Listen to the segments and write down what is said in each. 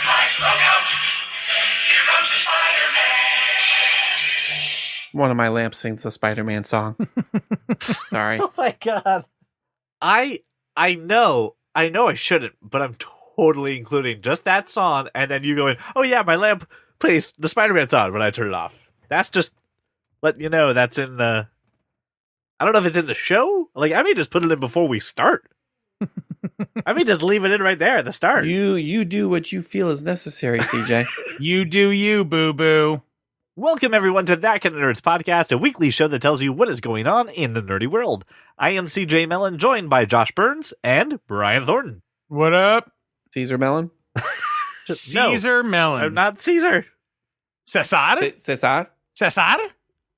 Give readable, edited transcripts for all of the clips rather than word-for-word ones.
Guys, look out! Here comes the Spider-Man! One of my lamps sings the Spider-Man song. Sorry. Oh my god. I know I shouldn't, but I'm totally including just that song, and then you going, oh yeah, my lamp plays the Spider-Man song when I turn it off. That's just letting you know that's in the... I don't know if it's in the show. Like, I may just put it in before we start. I may just leave it in right there at the start. You do what you feel is necessary, CJ. You do you, boo-boo. Welcome, everyone, to That Kind of Nerds Podcast, a weekly show that tells you what is going on in the nerdy world. I am CJ Mellon, joined by Josh Burns and Brian Thornton. What up? Caesar Melon? Caesar Melon. I'm not Caesar. Cesar? Cesar? Cesar?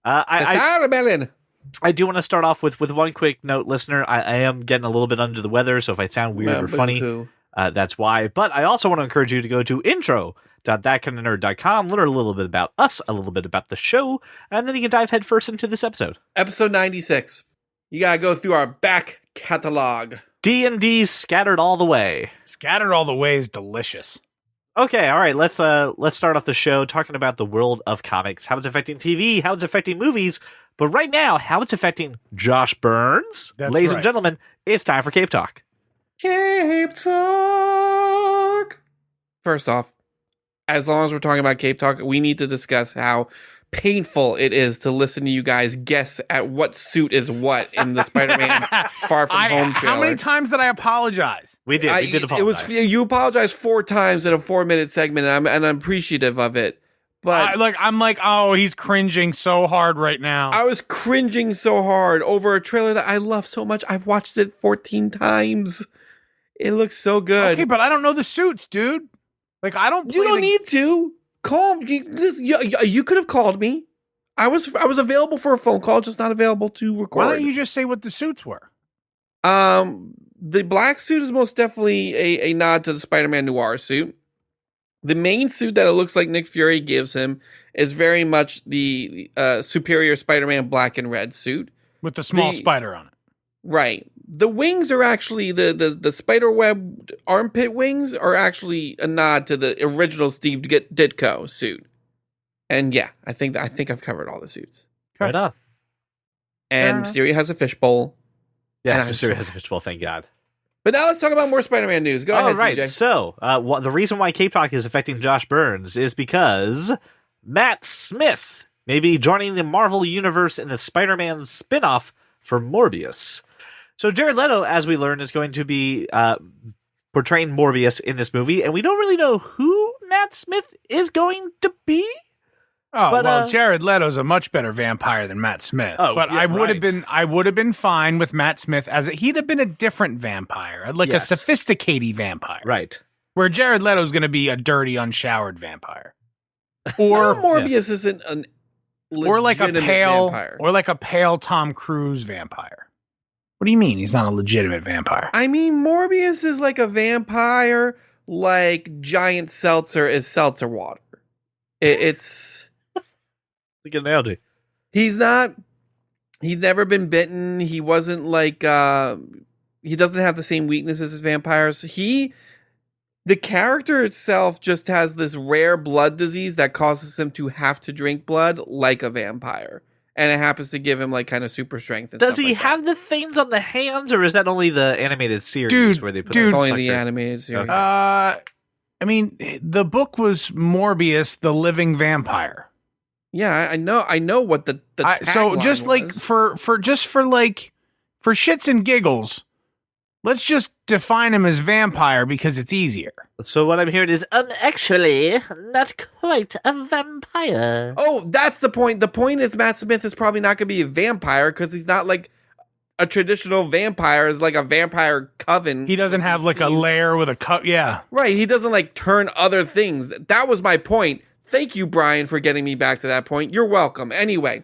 Cesar Melon! I do want to start off with one quick note, listener. I am getting a little bit under the weather, so if I sound weird or funny, that's why. But I also want to encourage you to go to intro.thatkindofnerd.com, learn a little bit about us, a little bit about the show, and then you can dive headfirst into this episode. Episode 96. You gotta go through our back catalog. D&D scattered all the way. Scattered all the way is delicious. Okay, all right, let's start off the show talking about the world of comics, how it's affecting TV, how it's affecting movies, but right now, how it's affecting Josh Burns. That's Ladies right. and gentlemen, it's time for Cape Talk. Cape Talk! First off, as long as we're talking about Cape Talk, we need to discuss how painful it is to listen to you guys guess at what suit is what in the Spider-Man Far From Home trailer. How many times did I apologize? We did apologize. You apologized 4 times in a 4-minute segment, and I'm appreciative of it. But I'm like, oh, he's cringing so hard right now. I was cringing so hard over a trailer that I love so much. I've watched it 14 times. It looks so good. Okay, but I don't know the suits, dude. Like, I don't. You don't need to call. You could have called me. I was available for a phone call, just not available to record. Why don't you just say what the suits were? The black suit is most definitely a nod to the Spider-Man Noir suit. The main suit that it looks like Nick Fury gives him is very much the superior Spider-Man black and red suit. With the small spider on it. Right. The wings are actually, the spider web armpit wings are actually a nod to the original Steve Ditko suit. And yeah, I think I've covered all the suits. Right on. And Mysterio has a fishbowl. Yes, Mysterio has a fishbowl, thank God. But now let's talk about more Spider-Man news. Go ahead, right. CJ. So, the reason why Cape Talk is affecting Josh Burns is because Matt Smith may be joining the Marvel Universe in the Spider-Man spin-off for Morbius. So Jared Leto, as we learned, is going to be portraying Morbius in this movie, and we don't really know who Matt Smith is going to be. Oh, but, well, Jared Leto's a much better vampire than Matt Smith. Oh, but yeah, I would have been fine with Matt Smith he'd have been a different vampire, like a sophisticated vampire. Right. Where Jared Leto's going to be a dirty, unshowered vampire. Or Morbius isn't an or like a pale vampire. Or like a pale Tom Cruise vampire. What do you mean he's not a legitimate vampire? I mean, Morbius is like a vampire, like Giant Seltzer is seltzer water. It's Like an analogy. he's never been bitten. He wasn't like he doesn't have the same weaknesses as vampires. The character itself just has this rare blood disease that causes him to have to drink blood like a vampire. And it happens to give him like kind of super strength. And Does stuff he like have the things on the hands, or is that only the animated series Dude, where they put dude, It's that only the sucker? animated series. I mean, the book was Morbius, the living vampire. Yeah, I know what the so just tagline like was. for shits and giggles, let's just define him as vampire because it's easier. So what I'm hearing is, actually, not quite a vampire. Oh, that's the point. The point is Matt Smith is probably not going to be a vampire because he's not like a traditional vampire. It's like a vampire coven. He doesn't have like a lair with a cup. Yeah. Right. He doesn't like turn other things. That was my point. Thank you, Brian, for getting me back to that point. You're welcome. Anyway.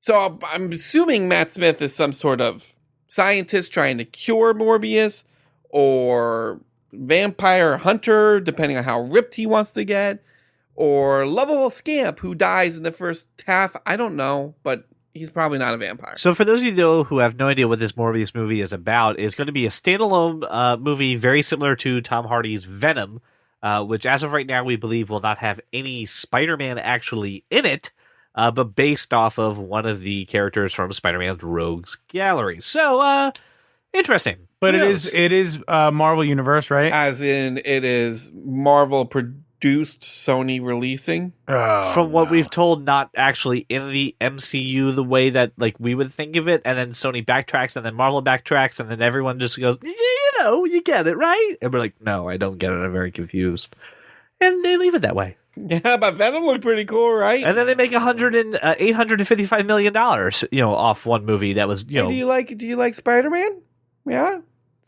So I'm assuming Matt Smith is some sort of scientist trying to cure Morbius or vampire hunter, depending on how ripped he wants to get, or lovable scamp who dies in the first half. I don't know, but he's probably not a vampire. So for those of you though who have no idea what this Morbius movie is about, it's going to be a standalone movie very similar to Tom Hardy's Venom, which as of right now we believe will not have any Spider-Man actually in it, but based off of one of the characters from Spider-Man's Rogues Gallery. So, interesting. But it is Marvel Universe, right? As in, it is Marvel produced, Sony releasing. From what we've told, not actually in the MCU the way that like we would think of it, and then Sony backtracks, and then Marvel backtracks, and then everyone just goes, yeah, you get it, right? And we're like, no, I don't get it. I'm very confused. And they leave it that way. Yeah, but Venom looked pretty cool, right? And then they make $855 million, off one movie that was, Hey, do you like Spider-Man? Yeah,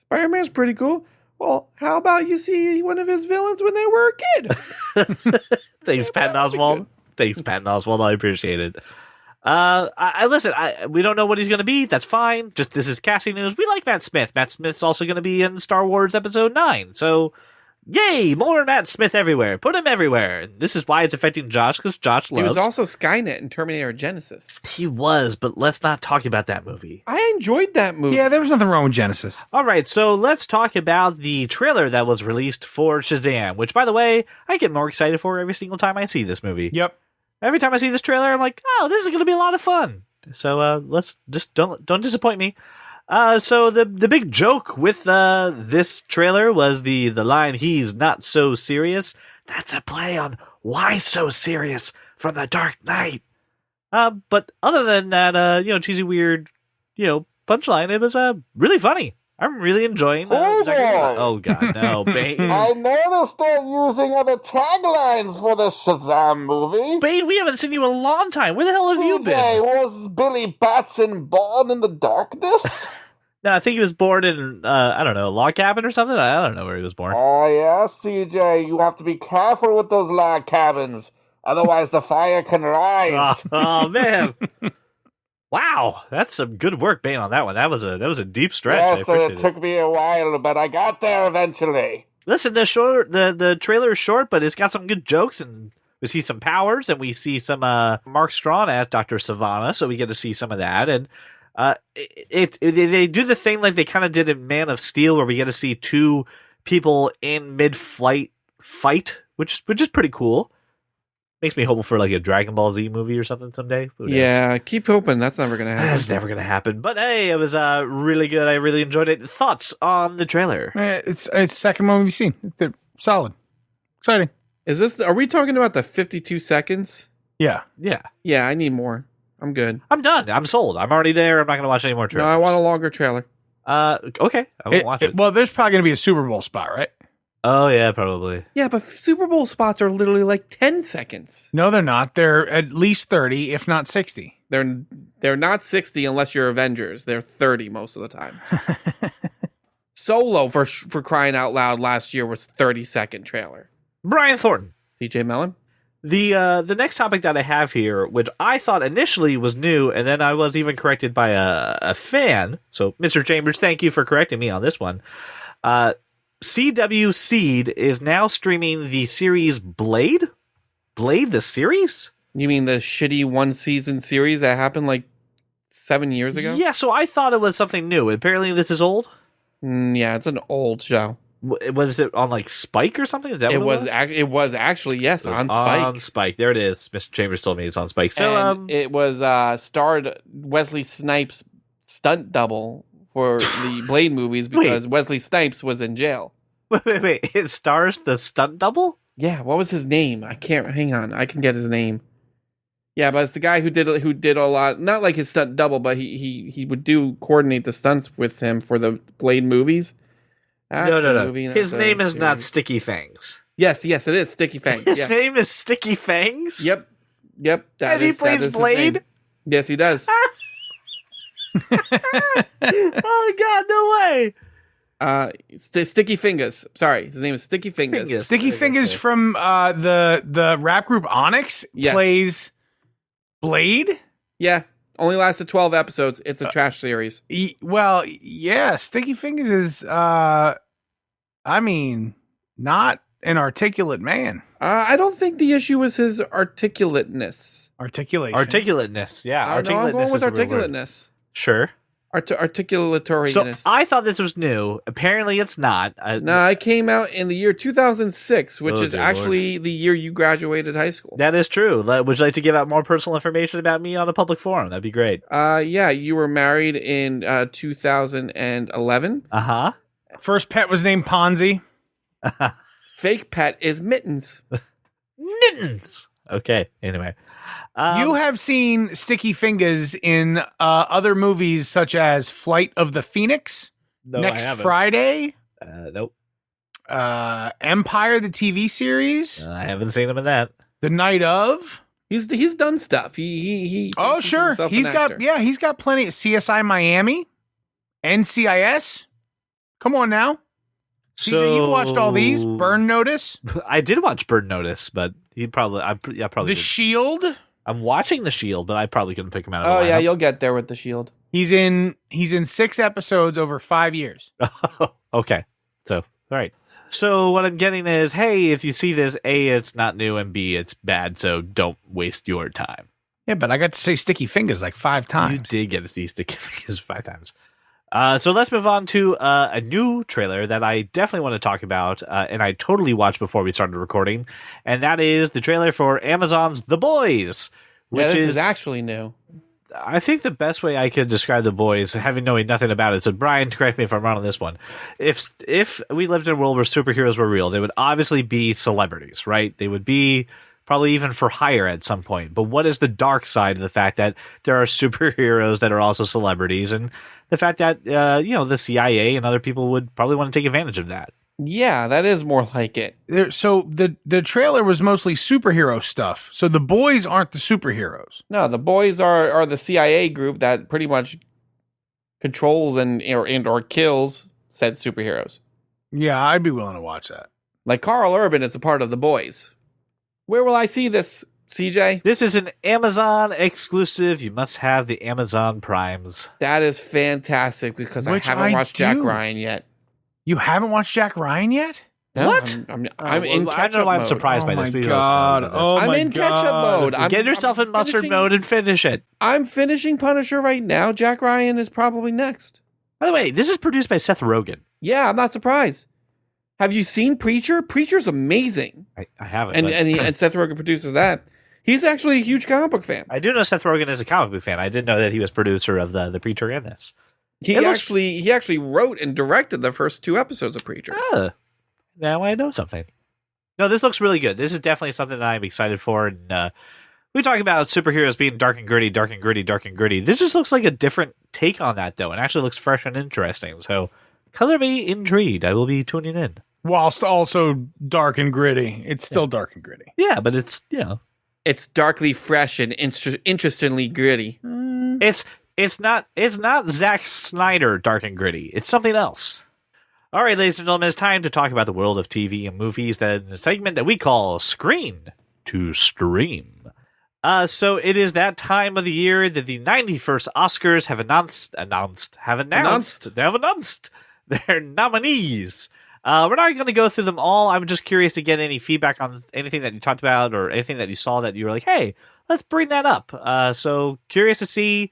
Spider-Man's pretty cool. Well, how about you see one of his villains when they were a kid? Thanks, Patton Oswalt. Thanks, Patton Oswalt. I appreciate it. I listen. We don't know what he's going to be. That's fine. Just this is casting news. We like Matt Smith. Matt Smith's also going to be in Star Wars Episode 9. So, yay! More Matt Smith everywhere. Put him everywhere. And this is why it's affecting Josh, because Josh loves. He was also Skynet in Terminator Genesis. He was, but let's not talk about that movie. I enjoyed that movie. Yeah, there was nothing wrong with Genesis. All right, so let's talk about the trailer that was released for Shazam, which, by the way, I get more excited for every single time I see this movie. Yep. Every time I see this trailer, I'm like, oh, this is going to be a lot of fun. So let's just don't disappoint me. So the big joke with this trailer was the line, "He's not so serious." That's a play on "Why So Serious" from The Dark Knight. But other than that, cheesy, weird, punchline, it was really funny. I'm really enjoying that. Oh, God, no. Bane. I noticed they're using other taglines for the Shazam movie. Bane, we haven't seen you in a long time. Where the hell have you been? Was Billy Batson born in the darkness? No, I think he was born in, I don't know, a log cabin or something? I don't know where he was born. Oh, yeah, CJ, you have to be careful with those log cabins. Otherwise, the fire can rise. Oh man. Wow, that's some good work, Bane, on that one. That was a deep stretch. Yes, it took me a while, but I got there eventually. Listen, the trailer is short, but it's got some good jokes, and we see some powers, and we see some Mark Strong as Dr. Savannah, so we get to see some of that. And they do the thing like they kind of did in Man of Steel, where we get to see two people in mid-flight fight, which is pretty cool. Makes me hopeful for like a Dragon Ball Z movie or something someday. Yeah, keep hoping. That's never going to happen. That's never going to happen. But hey, it was really good. I really enjoyed it. Thoughts on the trailer? It's second one we've seen. They're solid. Exciting. Are we talking about the 52 seconds? Yeah. Yeah, I need more. I'm good. I'm done. I'm sold. I'm already there. I'm not going to watch any more trailers. No, I want a longer trailer. Okay. I won't watch it. Well, there's probably going to be a Super Bowl spot, right? Oh, yeah, probably. Yeah, but Super Bowl spots are literally like 10 seconds. No, they're not. They're at least 30, if not 60. They're not 60 unless you're Avengers. They're 30 most of the time. Solo, for crying out loud, last year was 30-second trailer. Brian Thornton. TJ Mellon? The next topic that I have here, which I thought initially was new, and then I was even corrected by a fan. So, Mr. Chambers, thank you for correcting me on this one. CW Seed is now streaming the series Blade? Blade, the series? You mean the shitty one-season series that happened like 7 years ago? Yeah, so I thought it was something new. Apparently this is old? Yeah, it's an old show. Was it on like Spike or something? Is that it what was? It was actually, yes, on Spike. On Spike. There it is. Mr. Chambers told me it's on Spike. So it was starred Wesley Snipes' stunt double for the Blade movies because Wesley Snipes was in jail. Wait. It stars the stunt double? Yeah, what was his name? I can't. Hang on, I can get his name. Yeah, but it's the guy who did a lot. Not like his stunt double, but he would coordinate the stunts with him for the Blade movies. No. His name is not Sticky Fangs. Yes, it is Sticky Fangs. His name is Sticky Fangs? Yep. And he plays Blade? Yes, he does. Oh, God, no way. Sticky Fingers. Sorry, his name is Sticky Fingers. Sticky Fingers from the rap group Onyx plays Blade. Yeah, only lasted 12 episodes. It's a trash series. Well, yeah, Sticky Fingers is not an articulate man. I don't think the issue was his articulateness. Articulateness, yeah. I'm going with articulateness. Sure. articulatory. So I thought this was new. Apparently, it's not. No, it came out in the year 2006, which is dear actually the year you graduated high school. That is true. Would you like to give out more personal information about me on a public forum? That'd be great. Yeah, you were married in 2011. Uh-huh. First pet was named Ponzi. Fake pet is Mittens. Mittens. Okay, anyway. You have seen Sticky Fingers in other movies such as Flight of the Phoenix, No, Next I haven't. Friday, Nope. Empire, the TV series, I haven't seen him in that. The Night of. He's done stuff. He Oh, considers sure. himself He's an got actor. he's got plenty. CSI Miami, NCIS. Come on now. So CJ, you've watched all these. Burn Notice, I did watch Bird Notice, but I probably The didn't. Shield. I'm watching The Shield, but I probably couldn't pick him out of Oh the yeah, lineup. you'll get there with the Shield. He's in 6 episodes over 5 years. Okay. So, all right. So what I'm getting is, hey, if you see this, A, it's not new, and B, it's bad, so don't waste your time. Yeah, but I got to say Sticky Fingers like 5 times. You did get to see Sticky Fingers 5 times. So let's move on to a new trailer that I definitely want to talk about, and I totally watched before we started recording, and that is the trailer for Amazon's The Boys, which Yeah, this is actually new. I think the best way I could describe The Boys, having knowing nothing about it, so Brian, correct me if I'm wrong on this one. If we lived in a world where superheroes were real, they would obviously be celebrities, right? They would be probably even for hire at some point. But what is the dark side of the fact that there are superheroes that are also celebrities, and the fact that the CIA and other people would probably want to take advantage of that? Yeah, that is more like it. So the trailer was mostly superhero stuff. So the boys aren't the superheroes. No, the boys are the CIA group that pretty much controls and or kills said superheroes. Yeah, I'd be willing to watch that. Like Carl Urban is a part of the boys. Where will I see this, CJ? This is an Amazon exclusive. You must have the Amazon Primes. That is fantastic because Which I haven't I watched Jack do. Ryan yet. You haven't watched Jack Ryan yet? No, What? I'm Well, in I catch-up don't know why I'm mode. surprised by Oh this. my We don't God. know about this. Oh I'm my in catch-up God. mode. Get yourself in mustard finishing- mode and finish it. I'm finishing Punisher right now. Jack Ryan is probably next. By the way, this is produced by Seth Rogen. Yeah, I'm not surprised. Have you seen Preacher? Preacher's amazing. I haven't. And but- and Seth Rogen produces that. He's actually a huge comic book fan. I do know Seth Rogen is a comic book fan. I didn't know that he was producer of the Preacher in this. He It looks- actually wrote and directed the first 2 episodes of Preacher. Ah, now I know something. No, this looks really good. This is definitely something that I'm excited for. And we talk about superheroes being dark and gritty, dark and gritty, dark and gritty. This just looks like a different take on that, though, and actually looks fresh and interesting. So, color me intrigued. I will be tuning in. Whilst also dark and gritty. It's still dark and gritty. Yeah, but it's It's darkly fresh and interestingly gritty. it's not Zack Snyder dark and gritty. It's something else. All right, ladies and gentlemen, it's time to talk about the world of TV and movies. That the segment that we call Screen to Stream. So it is that time of the year that the 91st Oscars have announced their nominees. We're not going to go through them all. I'm just curious to get any feedback on anything that you talked about or anything that you saw that you were like, hey, let's bring that up. So curious to see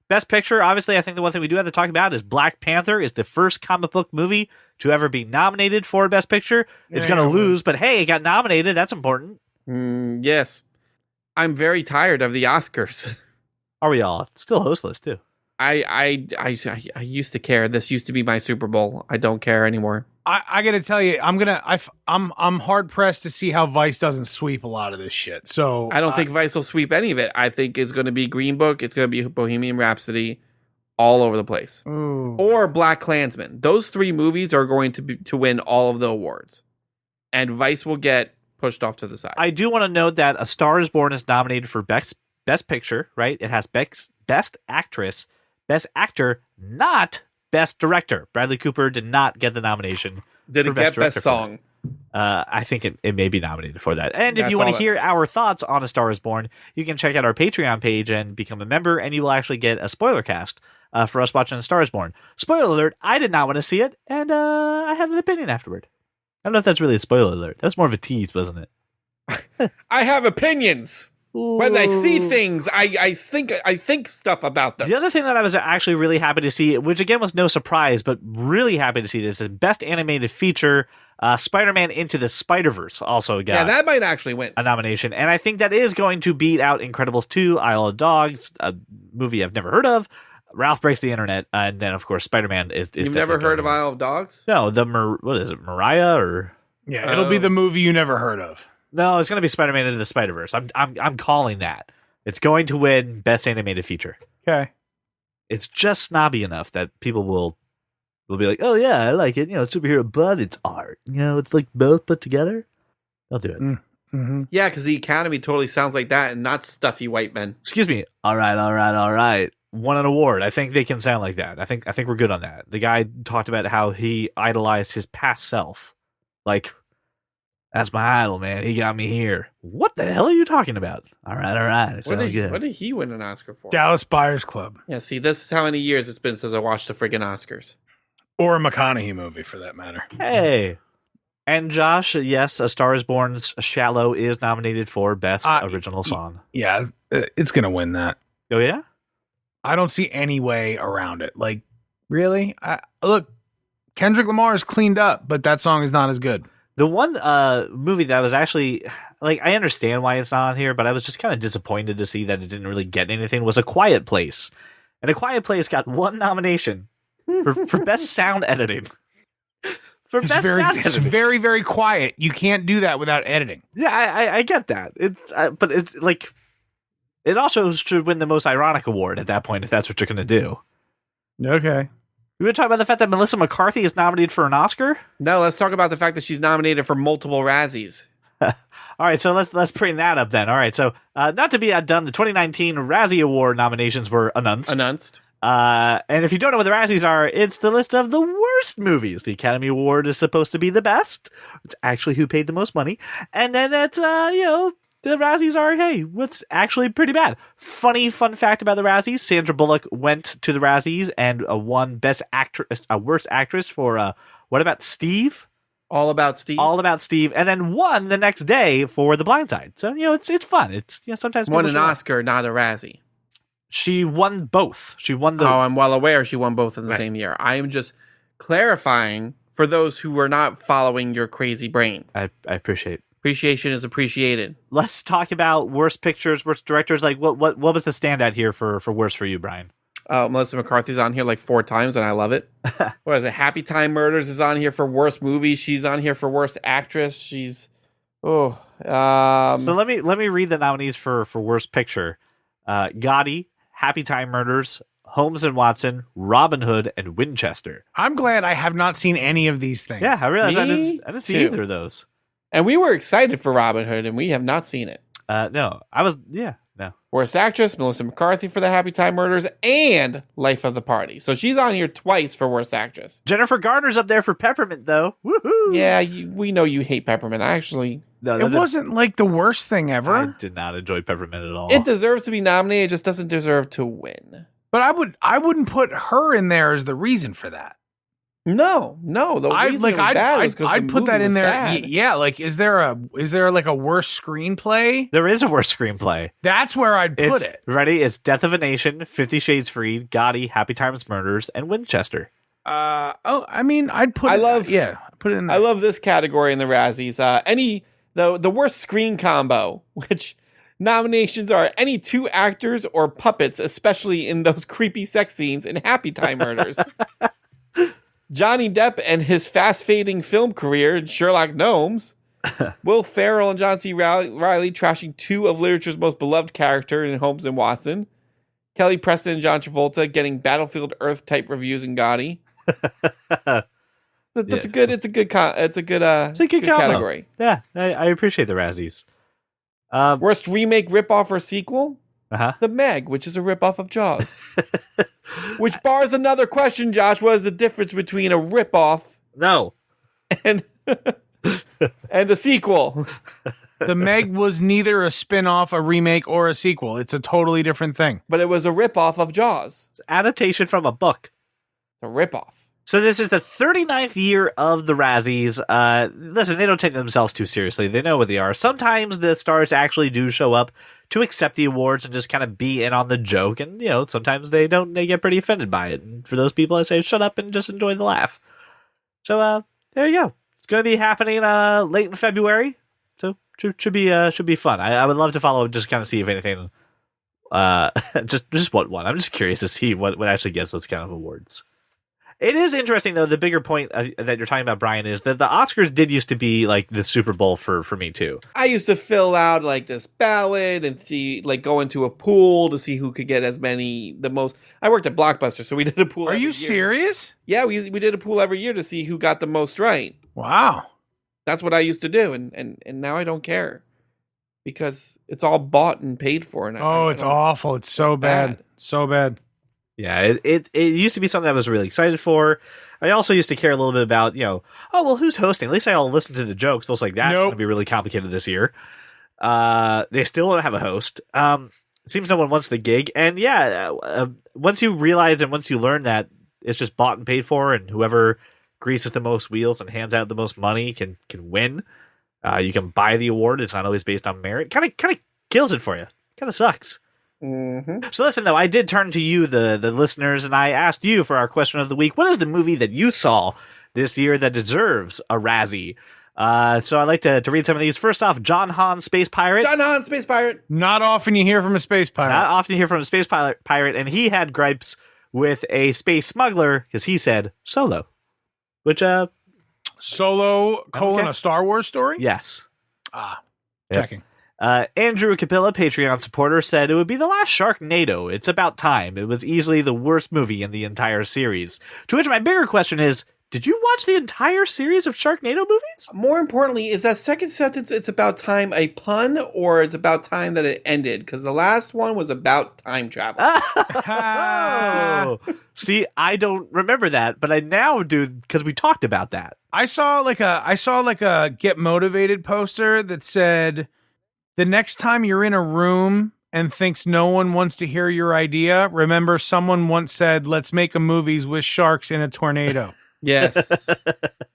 Best Picture. Obviously, I think the one thing we do have to talk about is Black Panther is the first comic book movie to ever be nominated for Best Picture. It's going to lose, but hey, it got nominated. That's important. Yes. I'm very tired of the Oscars. Are we all? It's still hostless, too. I used to care. This used to be my Super Bowl. I don't care anymore. I got to tell you, I'm hard pressed to see how Vice doesn't sweep a lot of this shit. So I don't think Vice will sweep any of it. I think it's going to be Green Book. It's going to be Bohemian Rhapsody, all over the place, Ooh. or Black Klansman. Those 3 movies are going to win all of the awards, and Vice will get pushed off to the side. I do want to note that A Star Is Born is nominated for Best Picture, right? It has Best Actress, Best Actor, not Best Director. Bradley Cooper did not get the nomination. Did for it get Director Best for Song? I think it may be nominated for that. And if That's you want all to that hear matters. our thoughts on A Star Is Born, you can check out our Patreon page and become a member, and you will actually get a spoiler cast for us watching A Star Is Born. Spoiler alert, I did not want to see it, and I had an opinion afterward. I don't know if that's really a spoiler alert. That's more of a tease, wasn't it? I have opinions. When I see things, I think stuff about them. The other thing that I was actually really happy to see, which again was no surprise, but really happy to see this, is Best Animated Feature. Spider-Man Into the Spider-Verse also got that might actually win a nomination, and I think that is going to beat out Incredibles 2, Isle of Dogs, a movie I've never heard of, Ralph Breaks the Internet, and then of course Spider-Man is. You've never heard of Isle of Dogs? No, what is it, Mariah or? Yeah, it'll be the movie you never heard of. No, it's going to be Spider-Man Into the Spider-Verse. I'm calling that. It's going to win Best Animated Feature. Okay. It's just snobby enough that people will be like, oh yeah, I like it. It's superhero, but it's art. It's like both put together. They'll do it. Mm-hmm. Yeah, because the Academy totally sounds like that and not stuffy white men. Excuse me. All right. Won an award. I think they can sound like that. I think we're good on that. The guy talked about how he idolized his past self. Like, that's my idol, man. He got me here. What the hell are you talking about? All right. It sounds good. What did he win an Oscar for? Dallas Buyers Club. Yeah, see, this is how many years it's been since I watched the friggin' Oscars. Or a McConaughey movie, for that matter. Hey. And Josh, yes, A Star is Born's Shallow is nominated for Best Original Song. Yeah, it's going to win that. Oh, yeah? I don't see any way around it. Like, really? Look, Kendrick Lamar is cleaned up, but that song is not as good. The one movie that was actually, like, I understand why it's not on here, but I was just kind of disappointed to see that it didn't really get anything, was A Quiet Place. And A Quiet Place got one nomination for Best Sound Editing. It's very, very quiet. You can't do that without editing. Yeah, I get that. But it's like, it also should win the Most Ironic Award at that point, if that's what you're going to do. Okay. We were talking about the fact that Melissa McCarthy is nominated for an Oscar? No, let's talk about the fact that she's nominated for multiple Razzies. All right, so let's bring that up then. All right, so not to be outdone, the 2019 Razzie Award nominations were announced. And if you don't know what the Razzies are, it's the list of the worst movies. The Academy Award is supposed to be the best. It's actually who paid the most money. And then it's, the Razzies are, hey, what's actually pretty bad. Fun fact about the Razzies, Sandra Bullock went to the Razzies and won Best Actress, Worst Actress for, What About Steve? All About Steve. And then won the next day for The Blind Side. So, it's fun. It's, sometimes won an Oscar, not a Razzie. She won both. I'm well aware she won both in the same year. I am just clarifying for those who are not following your crazy brain. I appreciate. Appreciation is appreciated. Let's talk about worst pictures, worst directors. Like what was the standout here for worst for you, Brian? Melissa McCarthy's on here like 4 times, and I love it. What is it? Happy Time Murders is on here for worst movie. She's on here for worst actress. She's So let me read the nominees for worst picture. Gotti, Happy Time Murders, Holmes and Watson, Robin Hood, and Winchester. I'm glad I have not seen any of these things. Yeah, I realized I didn't see either of those. And we were excited for Robin Hood, and we have not seen it. No. Worst actress, Melissa McCarthy for the Happy Time Murders, and Life of the Party. So she's on here twice for worst actress. Jennifer Garner's up there for Peppermint, though. Woohoo! Yeah, we know you hate Peppermint. No, it wasn't like the worst thing ever. I did not enjoy Peppermint at all. It deserves to be nominated. It just doesn't deserve to win. But I wouldn't put her in there as the reason for that. No. The reason it was bad was because I'd put that in there. Bad. Yeah, like is there like a worse screenplay? There is a worse screenplay. That's where I'd put it. Ready? It's Death of a Nation, 50 Shades Freed, Gotti, Happy Times Murders, and Winchester. I'd put put it in there. I love this category in the Razzies. The worst screen combo, which nominations are any 2 actors or puppets, especially in those creepy sex scenes in Happy Time Murders. Johnny Depp and his fast-fading film career in Sherlock Gnomes. Will Ferrell and John C. Reilly trashing 2 of literature's most beloved characters in Holmes and Watson. Kelly Preston and John Travolta getting Battlefield Earth type reviews in Gotti. It's a good category. Yeah, I appreciate the Razzies. Worst remake, ripoff, or sequel? Uh-huh. The Meg, which is a ripoff of Jaws. Which bars another question, Josh. What is the difference between a ripoff and a sequel? The Meg was neither a spin-off, a remake, or a sequel. It's a totally different thing. But it was a ripoff of Jaws. It's an adaptation from a book. A ripoff. So this is the 39th year of the Razzies. Listen, they don't take themselves too seriously. They know what they are. Sometimes the stars actually do show up to accept the awards and just kind of be in on the joke. And, sometimes they don't. They get pretty offended by it. And for those people, I say, shut up and just enjoy the laugh. So there you go. It's going to be happening late in February. So should be fun. I would love to follow and just kind of see if anything. Just what one. I'm just curious to see what actually gets those kind of awards. It is interesting, though. The bigger point that you're talking about, Brian, is that the Oscars did used to be like the Super Bowl for me, too. I used to fill out like this ballot and see, like, go into a pool to see who could get the most. I worked at Blockbuster, so we did a pool. Are you serious? Yeah, we did a pool every year to see who got the most right. Wow. That's what I used to do, and now I don't care because it's all bought and paid for. And it's awful. It's so bad. So bad. Yeah, it used to be something I was really excited for. I also used to care a little bit about, who's hosting? At least I'll listen to the jokes. Looks like that's going to be really complicated this year. They still don't have a host. It seems no one wants the gig. And once you realize and once you learn that it's just bought and paid for, and whoever greases the most wheels and hands out the most money can win. You can buy the award. It's not always based on merit. Kind of kills it for you. Kind of sucks. Mm-hmm. So listen, though, I did turn to you, the listeners, and I asked you for our question of the week. What is the movie that you saw this year that deserves a Razzie? So I'd like to read some of these. First off, John Hahn, Space Pirate. John Hahn, Space Pirate. Not often you hear from a space pirate. Not often you hear from a space pirate, and he had gripes with a space smuggler because he said Solo. Which, Solo, a Star Wars story? Yes. Checking. Andrew Capilla, Patreon supporter, said it would be the last Sharknado. It's about time. It was easily the worst movie in the entire series. To which my bigger question is, did you watch the entire series of Sharknado movies? More importantly, is that second sentence, it's about time, a pun, or it's about time that it ended? Because the last one was about time travel. Oh. See, I don't remember that, but I now do because we talked about that. I saw like a Get Motivated poster that said, the next time you're in a room and thinks no one wants to hear your idea, remember someone once said, let's make a movies with sharks in a tornado. Yes.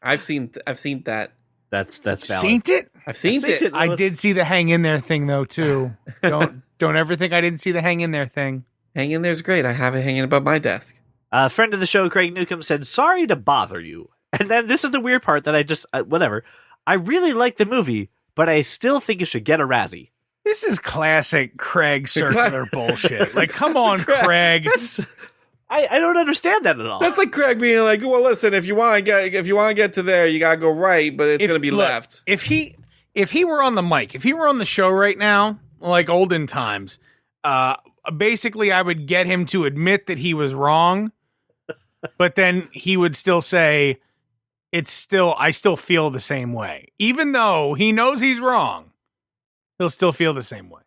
I've seen that. That's valid. Seen it? I've seen it. I did see the hang in there thing though too. Don't ever think I didn't see the hang in there thing. Hang in there's great. I have it hanging above my desk. A friend of the show, Craig Newcomb, said, sorry to bother you. And then this is the weird part that I just, whatever. I really like the movie, but I still think it should get a Razzie. This is classic Craig circular bullshit. Like, come on, Craig. I don't understand that at all. That's like Craig being like, well, listen, if you want to get to there, you gotta go right, but it's going to be left. If he were on the mic, if he were on the show right now, like olden times, basically I would get him to admit that he was wrong, but then he would still say, I still feel the same way. Even though he knows he's wrong, he'll still feel the same way.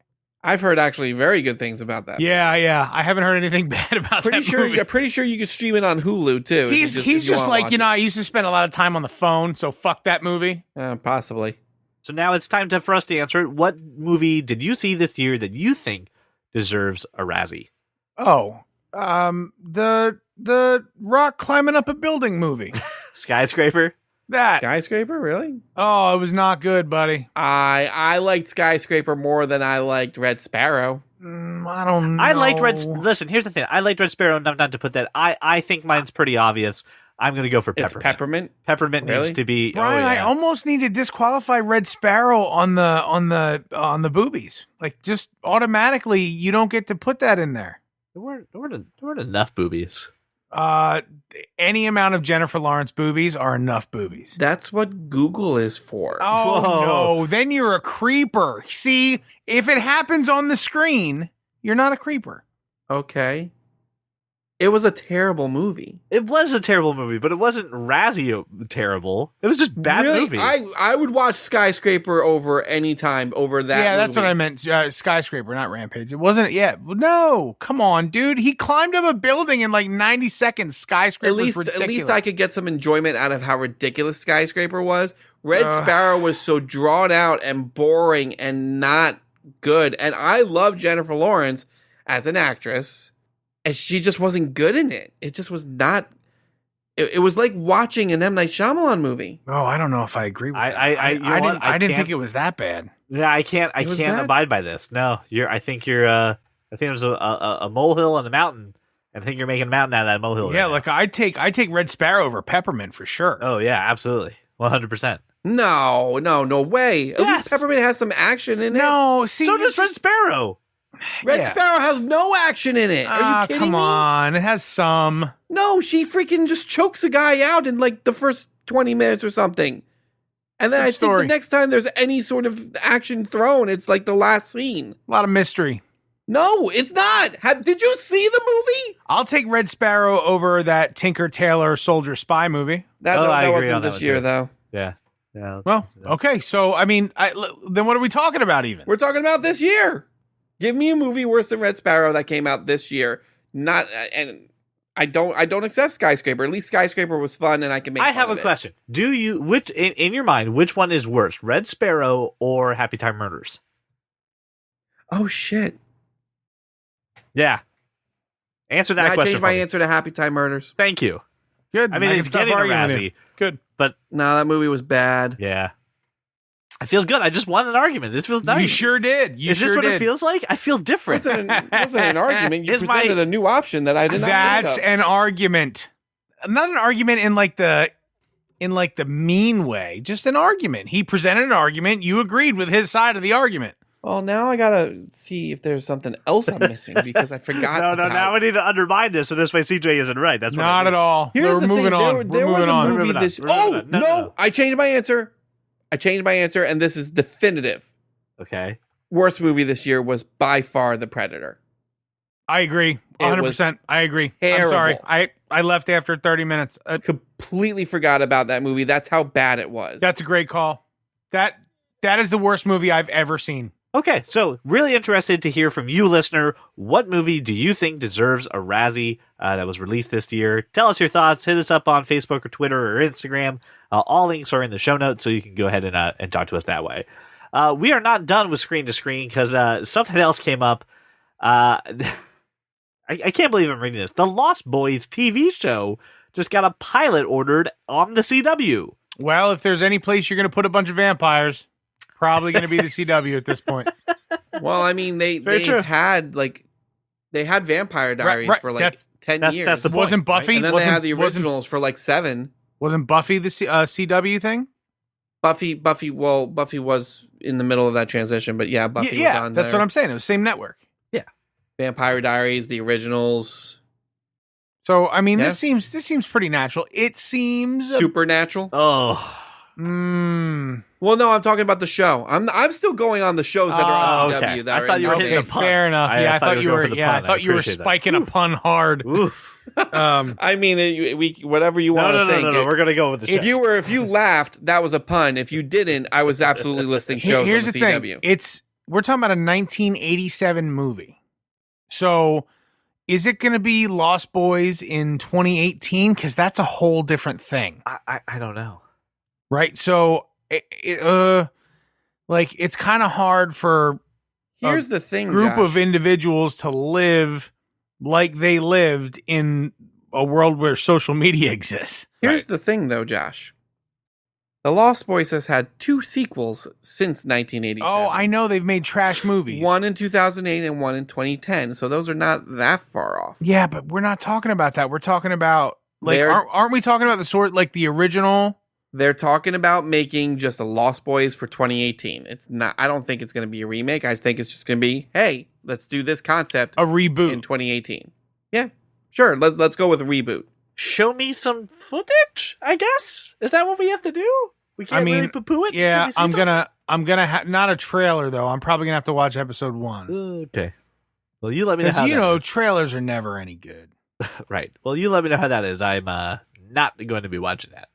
I've heard actually very good things about that. Yeah. I haven't heard anything bad about that movie. I'm pretty sure you could stream it on Hulu too. He's just like, I used to spend a lot of time on the phone, so fuck that movie. Possibly. So now it's time for us to answer it. What movie did you see this year that you think deserves a Razzie? Oh, the rock climbing up a building movie. Skyscraper? That. Skyscraper, really? Oh, it was not good, buddy. I liked Skyscraper more than I liked Red Sparrow. I don't know. I liked Listen, here's the thing. I liked Red Sparrow, not to put that. I think mine's pretty obvious. I'm going to go for Peppermint. It's Peppermint? Peppermint needs to be... Brian, I almost need to disqualify Red Sparrow on the boobies. Like, just automatically, you don't get to put that in there. There weren't enough boobies. Any amount of Jennifer Lawrence boobies are enough boobies. That's what Google is for. Oh, no. Then you're a creeper. See, if it happens on the screen, you're not a creeper. Okay. It was a terrible movie. It was a terrible movie, but it wasn't Razzie terrible. It was just bad movie. I would watch Skyscraper over any time over that. Yeah, movie. That's what I meant. Skyscraper, not Rampage. It wasn't. Yeah, no. Come on, dude. He climbed up a building in like 90 seconds. Skyscraper. At least I could get some enjoyment out of how ridiculous Skyscraper was. Red Sparrow was so drawn out and boring and not good. And I love Jennifer Lawrence as an actress. And she just wasn't good in it. It just was not. it was like watching an M. Night Shyamalan movie. Oh, I don't know if I agree with that. I didn't think it was that bad. Yeah, I can't bad? abide by this. No, I think there's a molehill and a mountain. I think you're making a mountain out of that molehill. Yeah, right like I take Red Sparrow over Peppermint for sure. now. Oh yeah, absolutely, 100%. No way. At least Peppermint has some action in it. No, see, So does Red Sparrow. Red yeah. Sparrow has no action in it. Are you kidding come me? on, it has some. No, she freaking just chokes a guy out in like the first 20 minutes or something. And then Good I story. think the next time there's any sort of action thrown, it's like the last scene. A lot of mystery. No, it's not. Did you see the movie? I'll take Red Sparrow over that Tinker Tailor Soldier Spy movie. That I agree wasn't on that this one, year, too. though. Yeah. Yeah. Well, okay, so I mean, then what are we talking about even? We're talking about this year. Give me a movie worse than Red Sparrow that came out this year. Not and I don't accept Skyscraper. At least Skyscraper was fun, and I can make. I fun have a of it. question. Do you which in your mind which one is worse, Red Sparrow or Happy Time Murders? Oh shit! Yeah. Answer that I question. changed my for me. answer to Happy Time Murders. Thank you. Good. I mean, can it's stop getting a arguing with you. Razzie, Good. but No, that movie was bad. yeah. I feel good. I just won an argument. This feels nice. You sure did. Is this what it feels like? I feel different. It wasn't an argument. You Is my- presented a new option that I did not That's think of. an argument. Not an argument in like the mean way. Just an argument. He presented an argument. You agreed with his side of the argument. Well, now I gotta see if there's something else I'm missing because I forgot. No, about now I need to undermine this so this way CJ isn't right. That's what Not at all. Here's We're the moving thing. on. There We're was moving a on. movie We're moving this. on. We're Oh moving on. no! No. I changed my answer. And this is definitive. Okay. Worst movie this year was by far The Predator. I agree. 100%. I agree. terrible. I'm sorry. I left after 30 minutes. Completely forgot about that movie. That's how bad it was. That's a great call. That is the worst movie I've ever seen. Okay, so really interested to hear from you, listener. What movie do you think deserves a Razzie that was released this year? Tell us your thoughts. Hit us up on Facebook or Twitter or Instagram. All links are in the show notes, so you can go ahead and talk to us that way. We are not done with Screen to Screen because something else came up. I can't believe I'm reading this. The Lost Boys TV show just got a pilot ordered on the CW. Well, if there's any place you're going to put a bunch of vampires, probably going to be the CW at this point. Well, I mean, Very they've true. had they had Vampire Diaries right. for like That's- 10 that's- years. that's the point. Wasn't Buffy? And then they had the originals for like 7. Wasn't Buffy the CW thing? Buffy was in the middle of that transition, but yeah, Buffy was Yeah, on that's there. what I'm saying. It was same network. Vampire Diaries, the originals, So I mean, Yeah. this seems pretty natural. It seems. Supernatural. Oh, Well, no, I'm talking about the show. I'm still going on the shows that are on Oh, CW. okay. That I are thought in you were the hitting UK. a pun. Fair enough. I Yeah, I thought thought you you were were. going for the Yeah, I pun. I thought you were appreciate that. spiking a pun hard. oof. I mean, we whatever you want No, to think. We're gonna go with the show. If you laughed, that was a pun. If you didn't, I was absolutely listing shows Here's on the the thing. CW. We're talking about a 1987 movie. So is it going to be Lost Boys in 2018? Because that's a whole different thing, I don't know. right? So it's kind of hard for Here's the thing, group Josh. of individuals to live like they lived in a world where social media exists. Here's the thing, though, Josh. The Lost Boys has had 2 sequels since 1987. Oh, I know they've made trash movies. One in 2008 and one in 2010. So those are not that far off. Yeah, but we're not talking about that. We're talking about aren't we talking about the sort like the original? They're talking about making just a Lost Boys for 2018. It's not. I don't think it's going to be a remake. I think it's just going to be, hey, let's do this concept A reboot. in 2018. Yeah, sure. Let's go with a reboot. Show me some footage, I guess. Is that what we have to do? We can't really poo-poo it? Yeah, until we see I'm gonna not a trailer though. I'm probably gonna have to watch episode 1 something? Okay. Well, you let me know because how that is. trailers are never any good. Right. Well, you let me know how that is. I'm not going to be watching that.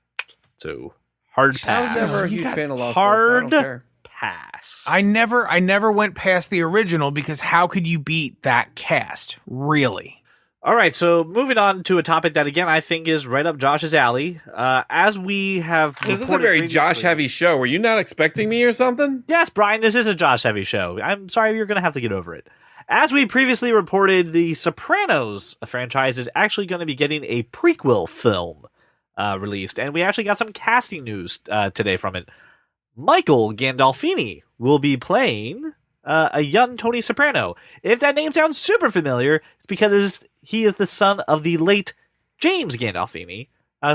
So, hard I was pass. never a You huge got fan of Lost hard- Boys. So I don't care. Pass. I never went past the original because how could you beat that cast? Really? All right, so moving on to a topic that, again, I think is right up Josh's alley. As we have This is a reported very previously- Josh-heavy show. Were you not expecting me or something? Yes, Brian, this is a Josh-heavy show. I'm sorry, you're going to have to get over it. As we previously reported, the Sopranos franchise is actually going to be getting a prequel film. released, and we actually got some casting news today from it. Michael Gandolfini will be playing a young Tony Soprano. If that name sounds super familiar, it's because he is the son of the late James Gandolfini,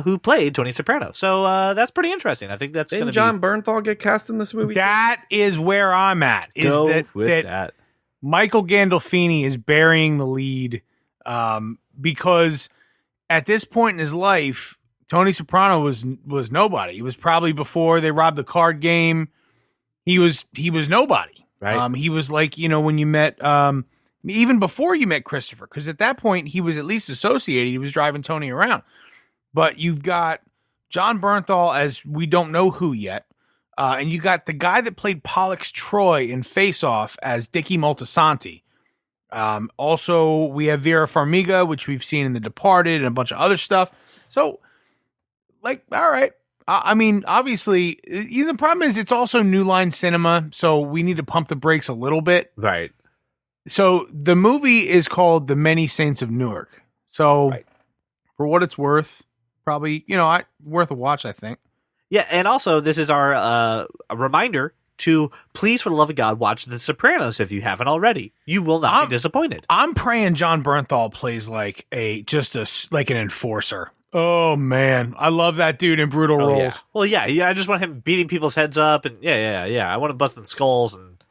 who played Tony Soprano. So that's pretty interesting. I think that's going to be... Didn't John Bernthal get cast in this movie? That is where I'm at. Is Go that with that. Michael Gandolfini is burying the lead because at this point in his life, Tony Soprano was nobody. He was probably before they robbed the card game. He was nobody. Right. He was like, when you met, even before you met Christopher, because at that point he was at least associated. He was driving Tony around. But you've got John Bernthal as we don't know who yet. And you got the guy that played Pollux Troy in Face Off as Dickie Moltisanti. Also, we have Vera Farmiga, which we've seen in The Departed and a bunch of other stuff. So, all right. I mean, obviously, the problem is it's also New Line Cinema, so we need to pump the brakes a little bit. Right. So the movie is called The Many Saints of Newark. So for what it's worth, probably, worth a watch, I think. Yeah, and also this is our a riminder to please, for the love of God, watch The Sopranos if you haven't already. You will not be disappointed. I'm praying John Bernthal plays like an enforcer. Oh man, I love that dude in brutal roles. Yeah. Well, yeah, I just want him beating people's heads up, and yeah. I want him busting skulls and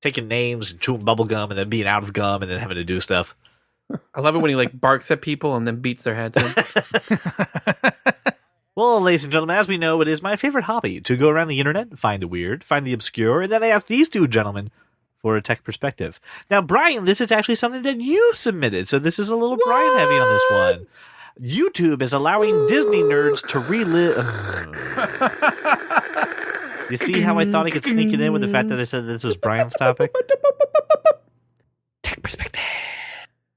taking names and chewing bubble gum and then being out of gum and then having to do stuff. I love it when he barks at people and then beats their heads in. Well, ladies and gentlemen, as we know, it is my favorite hobby to go around the internet, find the weird, find the obscure, and then I ask these two gentlemen for a tech perspective. Now, Brian, this is actually something that you submitted, so this is a little Brian heavy on this one. YouTube is allowing Disney nerds to relive... You see how I thought I could sneak it in with the fact that I said this was Brian's topic? Tech perspective.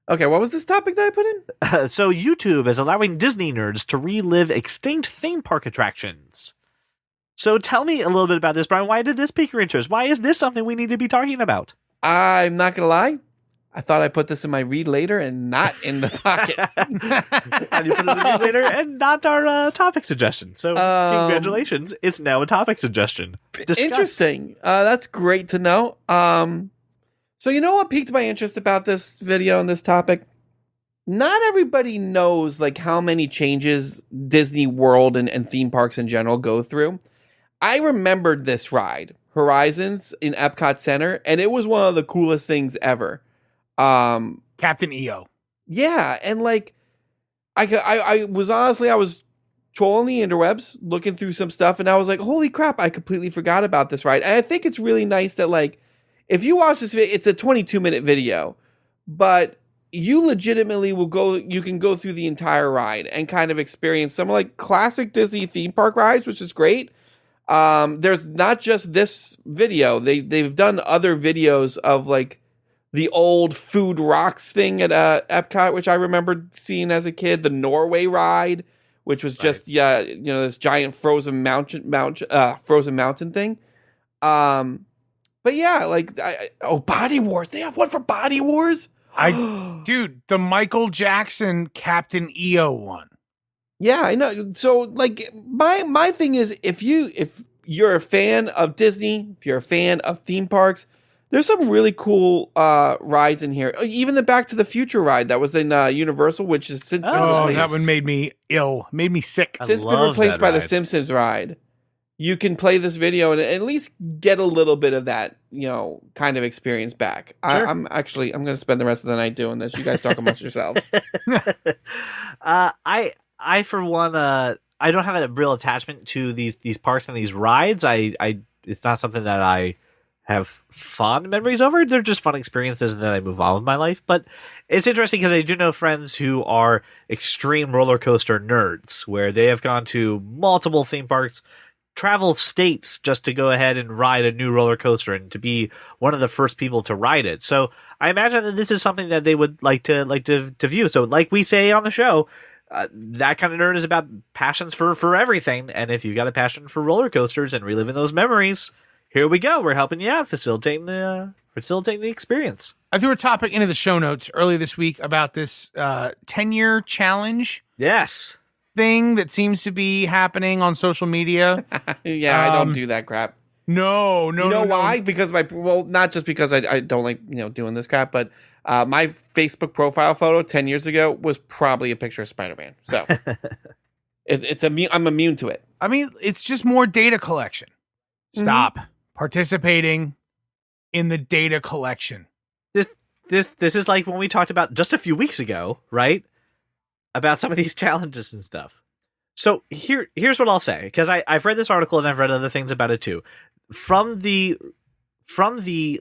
Okay, what was this topic that I put in? So YouTube is allowing Disney nerds to relive extinct theme park attractions. So tell me a little bit about this, Brian. Why did this pique your interest? Why is this something we need to be talking about? I'm not going to lie. I thought I put this in my read later and not in the pocket. And you put it in the read later and not our topic suggestion. So congratulations. It's now a topic suggestion. Discuss. Interesting. That's great to know. So you know what piqued my interest about this video and this topic? Not everybody knows how many changes Disney World and theme parks in general go through. I remembered this ride, Horizons in Epcot Center, and it was one of the coolest things ever. Captain EO. Yeah, and I was trolling the interwebs, looking through some stuff, and I was like, holy crap, I completely forgot about this ride. And I think it's really nice that if you watch this video, it's a 22-minute video, but you legitimately you can go through the entire ride and kind of experience some classic Disney theme park rides, which is great. There's not just this video. They've done other videos of the old Food Rocks thing at Epcot, which I remember seeing as a kid, the Norway ride, which was just this giant frozen mountain thing. But yeah, Body Wars. They have one for Body Wars. Dude, the Michael Jackson Captain EO one. Yeah, I know. So my thing is, if you're a fan of Disney, if you're a fan of theme parks, there's some really cool rides in here. Even the Back to the Future ride that was in Universal, which has since been replaced. That one made me ill, made me sick. Since been replaced by the Simpsons ride. You can play this video and at least get a little bit of that, kind of experience back. Sure. I'm going to spend the rest of the night doing this. You guys talk amongst yourselves. I for one, I don't have a real attachment to these parks and these rides. It's not something that I have fond memories over. They're just fun experiences, and then I move on with my life. But it's interesting because I do know friends who are extreme roller coaster nerds, where they have gone to multiple theme parks, travel states just to go ahead and ride a new roller coaster and to be one of the first people to ride it. So I imagine that this is something that they would like to view. So like we say on the show, that kind of nerd is about passions for everything. And if you've got a passion for roller coasters and reliving those memories, here we go. We're helping you out, facilitating the experience. I threw a topic into the show notes early this week about this 10-year challenge. Yes. thing that seems to be happening on social media. Yeah, I don't do that crap. No. You know why? Because not just because I don't like doing this crap, but my Facebook profile photo 10 years ago was probably a picture of Spider-Man. So I'm immune to it. I mean, it's just more data collection. Stop participating in the data collection. This is like when we talked about just a few weeks ago, right? About some of these challenges and stuff. So here's what I'll say, because I've read this article and I've read other things about it too. From the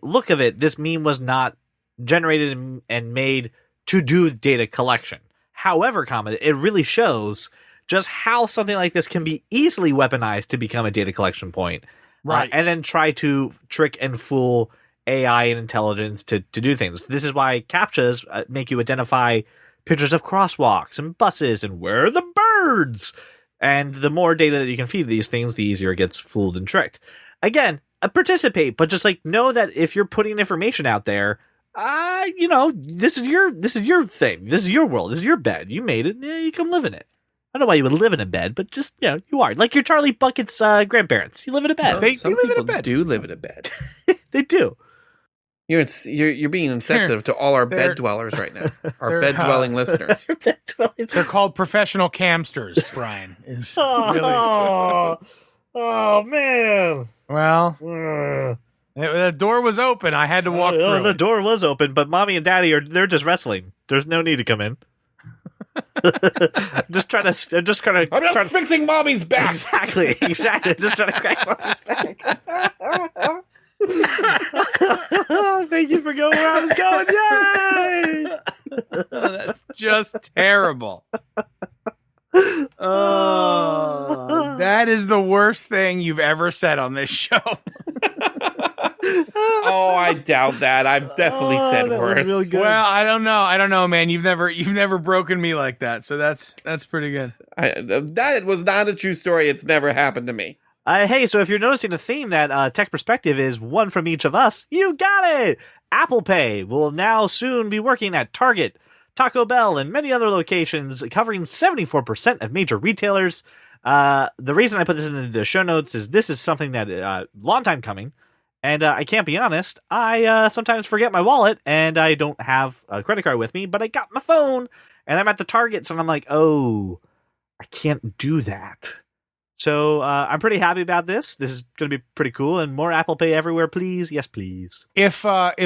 look of it, this meme was not generated and made to do data collection. However, it really shows just how something like this can be easily weaponized to become a data collection point. Right. And then try to trick and fool AI and intelligence to do things. This is why CAPTCHAs make you identify pictures of crosswalks and buses and where are the birds. And the more data that you can feed these things, the easier it gets fooled and tricked. Again, participate, but just know that if you're putting information out there, this is your thing. This is your world. This is your bed. You made it. Yeah, you come live in it. I don't know why you would live in a bed, but just, you are. Like your Charlie Bucket's grandparents. You live in a bed. Some people do live in a bed. They do. You're being insensitive to all our bed dwellers right now. Our bed dwelling listeners. They're called professional camsters, Brian. Oh, man. Well, the door was open. I had to walk through. The door was open, but mommy and daddy they're just wrestling. There's no need to come in. I'm just fixing mommy's back. Exactly. Just trying to crack mommy's back. Thank you for going where I was going. Yay! That's just terrible. Oh, that is the worst thing you've ever said on this show. Oh, I doubt that. I've definitely said worse. Really good. Well, I don't know, man. You've never broken me like that, so that's pretty good. That was not a true story. It's never happened to me. Hey, so if you're noticing a theme that Tech Perspective is one from each of us, you got it! Apple Pay will now soon be working at Target, Taco Bell, and many other locations, covering 74% of major retailers. The reason I put this in the show notes is this is something that long time coming, and I can't be honest, I sometimes forget my wallet, and I don't have a credit card with me, but I got my phone, and I'm at the Targets, and I'm like, oh, I can't do that. So I'm pretty happy about this. This is going to be pretty cool, and more Apple Pay everywhere, please. Yes, please. If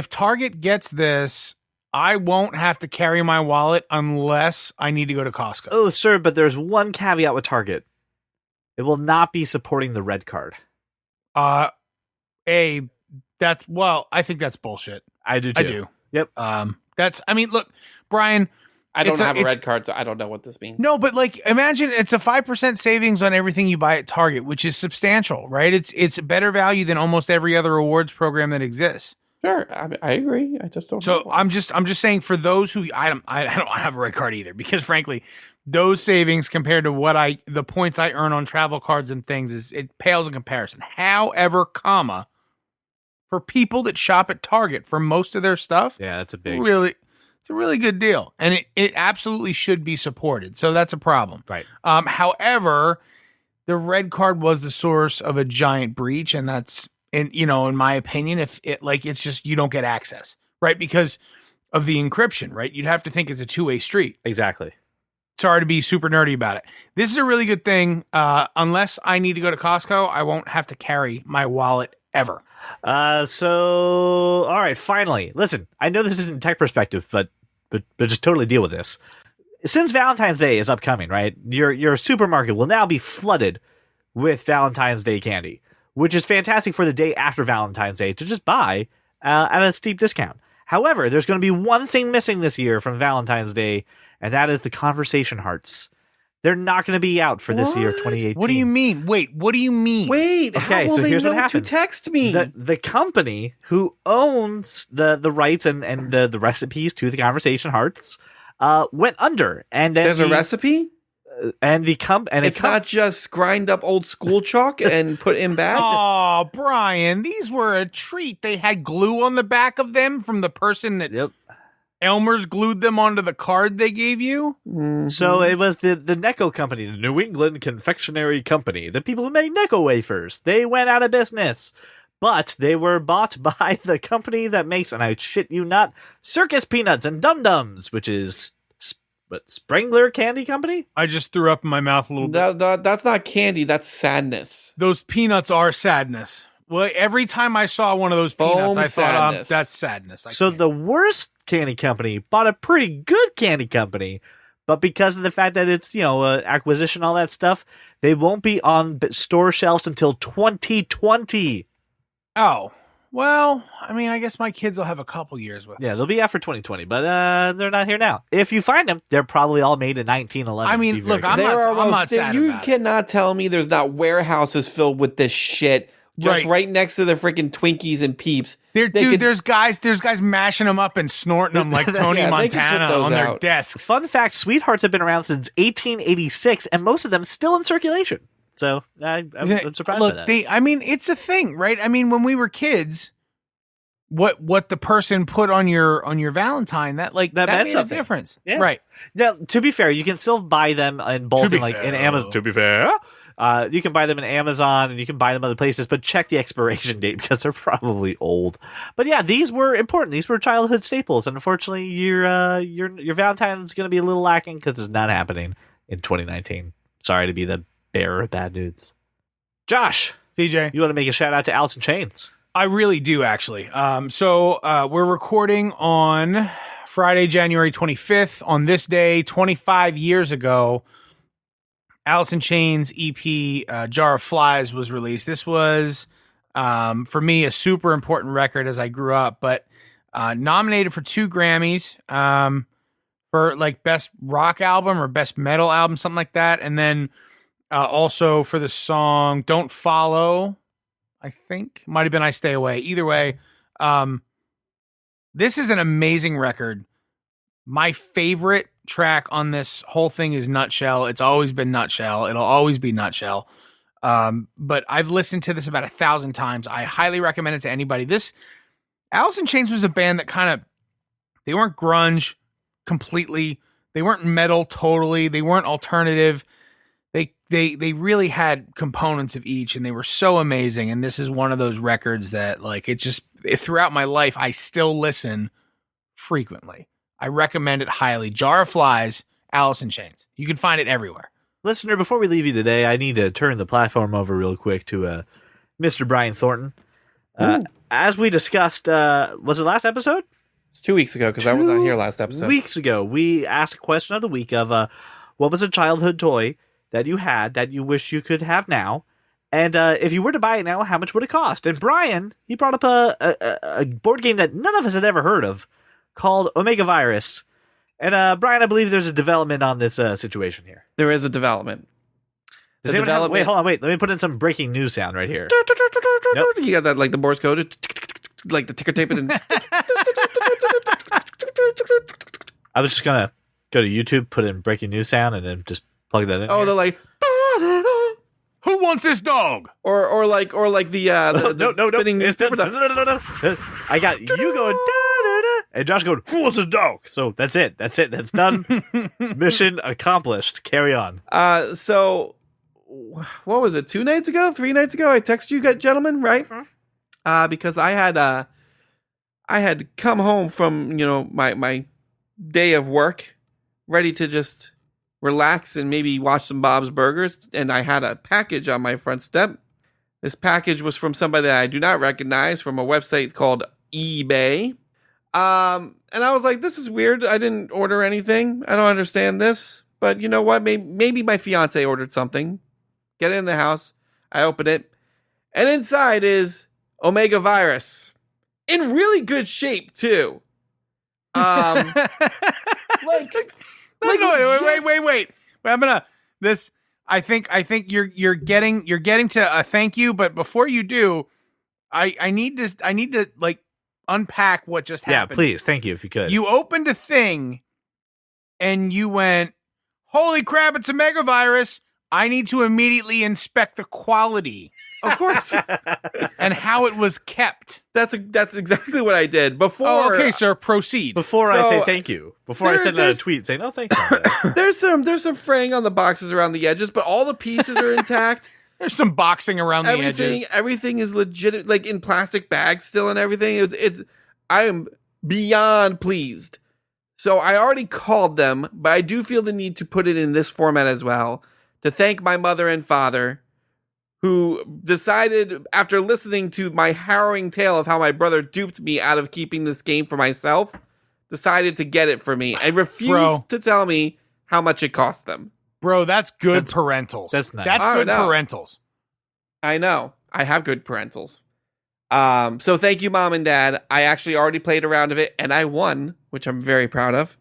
Target gets this, I won't have to carry my wallet unless I need to go to Costco. Oh, sir, but there's one caveat with Target. It will not be supporting the red card. I think that's bullshit. I do too. I do. Yep. Look, Brian, I don't have a red card, so I don't know what this means. No, but imagine it's a 5% savings on everything you buy at Target, which is substantial, right? It's a better value than almost every other rewards program that exists. Sure, I agree. I just don't. So I'm just saying for those who I don't have a red card either, because frankly, those savings compared to the points I earn on travel cards and things it pales in comparison. However, for people that shop at Target for most of their stuff, yeah, that's it's a really good deal, and it absolutely should be supported. So that's a problem, right? However, the red card was the source of a giant breach, and that's. And, in my opinion, if it's just, you don't get access, right? Because of the encryption, right? You'd have to think it's a two-way street. Exactly. Sorry to be super nerdy about it. This is a really good thing. Unless I need to go to Costco, I won't have to carry my wallet ever. All right, finally. Listen, I know this isn't Tech Perspective, but just totally deal with this. Since Valentine's Day is upcoming, right? Your supermarket will now be flooded with Valentine's Day candy, which is fantastic for the day after Valentine's Day to just buy at a steep discount. However, there's going to be one thing missing this year from Valentine's Day, and that is the conversation hearts. They're not going to be out for this year, 2018. What do you mean? Wait, what do you mean? Wait, okay, how will so they here's know what happened. to text me? The company who owns the rights and the recipes to the conversation hearts went under. And then there's a recipe? It's not just grind up old school chalk and put in bag. Oh, Brian, these were a treat. They had glue on the back of them from the person that. Yep. Elmer's glued them onto the card they gave you. So it was the Necco company, the New England Confectionery Company, the people who make Necco wafers. They went out of business, but they were bought by the company that makes, and I shit you not, Circus Peanuts and Dum Dums, which is Sprangler Candy Company. I just threw up in my mouth a little bit. That's not candy. That's sadness. Those peanuts are sadness. Well, every time I saw one of those peanuts, I thought, that's sadness. So the worst candy company bought a pretty good candy company, but because of the fact that it's, acquisition, all that stuff, they won't be on store shelves until 2020. Oh, well, I mean, I guess my kids will have a couple years with them. Yeah, they'll be out for 2020, but they're not here now. If you find them, they're probably all made in 1911. I mean, look, I'm not sad You about cannot tell me there's not warehouses filled with this shit. Just right next to the freaking Twinkies and Peeps. There's guys mashing them up and snorting them like Tony Montana on their desks. Fun fact, Sweethearts have been around since 1886, and most of them still in circulation. So I'm surprised by that. It's a thing, right? I mean, when we were kids, what the person put on your Valentine, that made a difference. Yeah. Right. Now, to be fair, you can still buy them in bulk in Amazon. To be fair. You can buy them in Amazon and you can buy them other places, but check the expiration date because they're probably old. But yeah, these were important. These were childhood staples, and unfortunately, your Valentine's going to be a little lacking because it's not happening in 2019. Sorry to be the bearer of bad news. Josh, DJ, you want to make a shout out to Alice in Chains? I really do, actually. So we're recording on Friday, January 25th. On this day, 25 years ago, Alice in Chains EP, Jar of Flies, was released. This was, for me, a super important record as I grew up, but nominated for 2 Grammys for like Best Rock Album or Best Metal Album, something like that. And then also for the song Don't Follow, I think. Might have been I Stay Away. Either way, this is an amazing record. My favorite track on this whole thing is Nutshell. It's always been Nutshell. It'll always be Nutshell. But I've listened to this about 1,000 times. I highly recommend it to anybody. This Alice in Chains was a band that they weren't grunge completely. They weren't metal totally. They weren't alternative. They really had components of each, and they were so amazing. And this is one of those records that throughout my life, I still listen frequently. I recommend it highly. Jar of Flies, Alice in Chains. You can find it everywhere. Listener, before we leave you today, I need to turn the platform over real quick to Mr. Brian Thornton. As we discussed, was it last episode? It's 2 weeks ago because I was not here last episode. 2 weeks ago, we asked a question of the week of what was a childhood toy that you had that you wish you could have now? And if you were to buy it now, how much would it cost? And Brian, he brought up a board game that none of us had ever heard of, called Omega Virus. And Brian, I believe there's a development on this situation here. There is a development. Wait, hold on, wait. Let me put in some breaking news sound right here. Nope. You got that, like the Morse code, like the ticker tape. And I was just gonna go to YouTube, put in breaking news sound, and then just plug that in. Oh, they're like, who wants this dog? Or like the no, spinning newspaper. No. I got you going, and Josh going, who wants this dog? So that's it. That's done. Mission accomplished. Carry on. So what was it? 2 nights ago? 3 nights ago? I texted you, gentlemen, right? Because I had come home from my day of work, ready to just relax and maybe watch some Bob's Burgers, and I had a package on my front step. This package was from somebody that I do not recognize, from a website called eBay. And I was like, this is weird. I didn't order anything. I don't understand this. But you know what? Maybe my fiance ordered something. Get it in the house. I open it. And inside is Omega Virus. In really good shape, too. Wait. I'm gonna this. I think you're getting to a thank you, but before you do, I need to like unpack what just happened. Yeah, please, thank you if you could. You opened a thing, and you went, "Holy crap! It's a Mega Virus! I need to immediately inspect the quality Of course. and how it was kept. That's exactly what I did before. Oh, okay, sir. Proceed. Before I So, say thank you, before I send out a there's- tweet saying, "No, thanks." Andre." There's some fraying on the boxes around the edges, but all the pieces are intact. There's some boxing around the edges. Everything is legit, like in plastic bags still and everything. I am beyond pleased. So I already called them, but I do feel the need to put it in this format as well to thank my mother and father, who decided after listening to my harrowing tale of how my brother duped me out of keeping this game for myself, decided to get it for me and refused to tell me how much it cost them. Bro, that's good parentals. That's nice. That's Oh, good no. parentals. I know. I have good parentals. So thank you, Mom and Dad. I actually already played a round of it and I won, which I'm very proud of.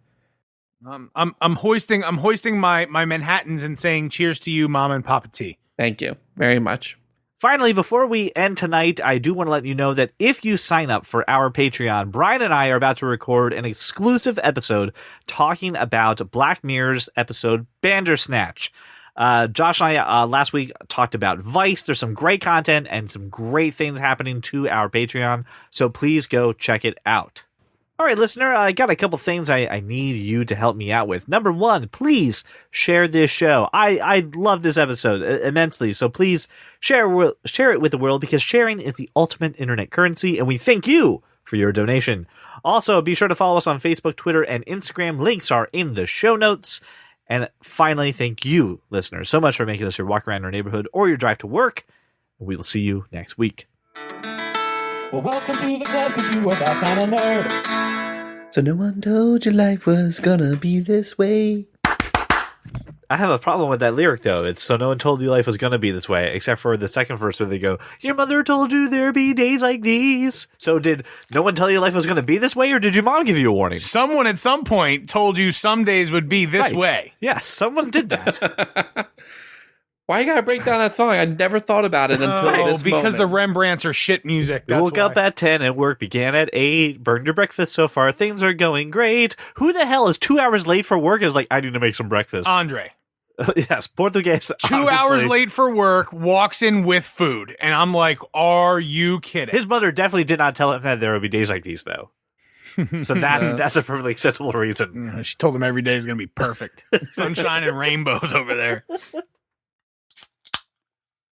I'm hoisting my Manhattans and saying cheers to you, Mom and Papa T. Thank you very much. Finally, before we end tonight, I do want to let you know that if you sign up for our Patreon, Brian and I are about to record an exclusive episode talking about Black Mirror's episode Bandersnatch. Josh and I last week talked about Vice. There's some great content and some great things happening to our Patreon, so please go check it out. All right, listener, I got a couple things I need you to help me out with. Number one, please share this show. I love this episode immensely, so please share it with the world, because sharing is the ultimate internet currency, and we thank you for your donation. Also, be sure to follow us on Facebook, Twitter, and Instagram. Links are in the show notes. And finally, thank you, listeners, so much for making us your walk around your neighborhood or your drive to work. We will see you next week. Well, welcome to the club, because you are that kind of nerd. So no one told you life was gonna be this way. I have a problem with that lyric, though. It's so no one told you life was going to be this way, except for the second verse where they go, your mother told you there'd be days like these. So did no one tell you life was going to be this way, or did your mom give you a warning? Someone at some point told you some days would be this Right. way. Yes, someone did that. Why you gotta break down that song? I never thought about it until this because the moment. Rembrandts are shit music. We That's woke up why. at 10 and work began at 8. Burned your breakfast so far. Things are going great. Who the hell is 2 hours late for work and is like, I need to make some breakfast? Andre. Yes, Portuguese. 2 hours late for work, walks in with food. And I'm like, are you kidding? His mother definitely did not tell him that there would be days like these, though. So that's a perfectly acceptable reason. She told him every day is going to be perfect. Sunshine and rainbows over there.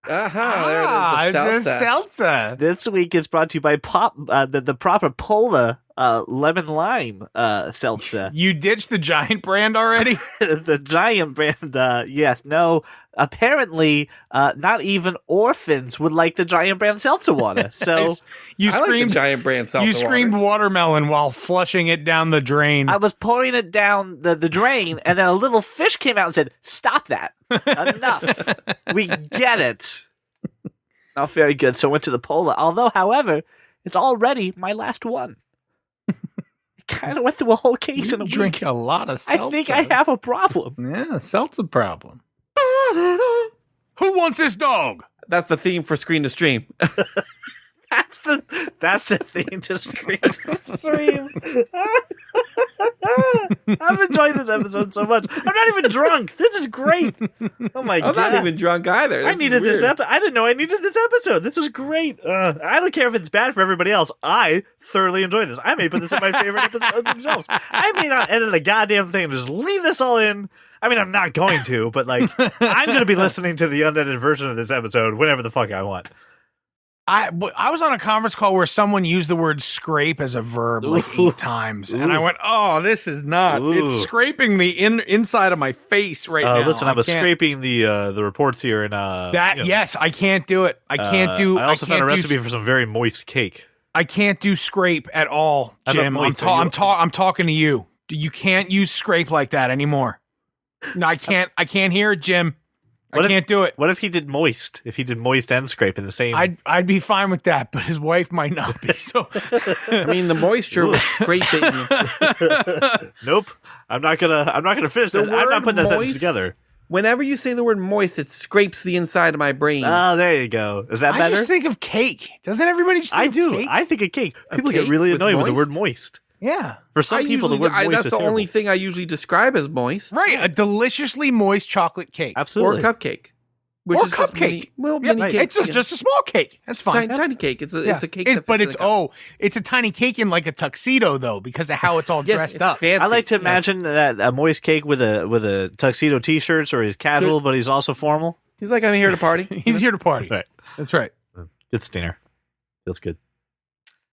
There it is. The seltzer. This week is brought to you by the proper Pola lemon lime seltzer. You ditched the Giant brand already? The Giant brand, yes, no. Apparently, not even orphans would like the Giant brand seltzer water. So You I like the screamed, Giant brand seltzer you screamed water. watermelon while flushing it down the drain. I was pouring it down the drain, and then a little fish came out and said, "Stop that! Enough. We get it." Not very good. So I went to the Pola. Although, however, it's already my last one. I kind of went through a whole case in a drink week. a lot of seltzer. I think I have a problem. Yeah, seltzer problem. Who wants this dog? That's the theme for Screen to Stream. That's the thing to stream. I'm enjoying this episode so much. I'm not even drunk. This is great. Oh my god! I'm not even drunk either. I needed this episode. I didn't know I needed this episode. This was great. I don't care if it's bad for everybody else. I thoroughly enjoy this. I may put this in my favorite episode themselves. I may not edit a goddamn thing and just leave this all in. I mean, I'm not going to, but like, I'm going to be listening to the unedited version of this episode whenever the fuck I want. I was on a conference call where someone used the word scrape as a verb like 8 times. And I went, oh, this is not. Ooh. It's scraping the inside of my face right now. Listen, I was can't- scraping the reports here, and Yes, I can't do it. I can't do. I also found a can't do- recipe for some very moist cake. I can't do scrape at all, I'm not Jim. moist, I'm talking to you. You can't use scrape like that anymore. No, I can't. I can't hear it, Jim. I can't do it. What if he did moist? If he did moist and scrape in the same? I'd be fine with that, but his wife might not be. So I mean, the moisture was scraping. Nope. I'm not gonna finish this. I'm not putting that sentence together. Whenever you say the word moist, it scrapes the inside of my brain. Oh, there you go. Is that better? I just think of cake. Doesn't everybody just think I of do. cake? I think of cake. People cake get really with annoyed with the moist? word moist. Yeah. For some people, the word moist that's is the terrible. only thing I usually describe as moist. Right. A deliciously moist chocolate cake. Absolutely. Or cupcake. Which Or is just cupcake. Mini, well, Yeah, mini cake. it's just a small cake. That's fine. Tiny cake. It's a cake. It- that but fits it's in a cup. it's a tiny cake in like a tuxedo though, because of how it's all Yes, dressed it's up. fancy. I like to imagine that a moist cake with a tuxedo T-shirts, or he's casual, but he's also formal. He's like, I'm here to party. He's here to party. Right. That's right. Good stinger. Feels good.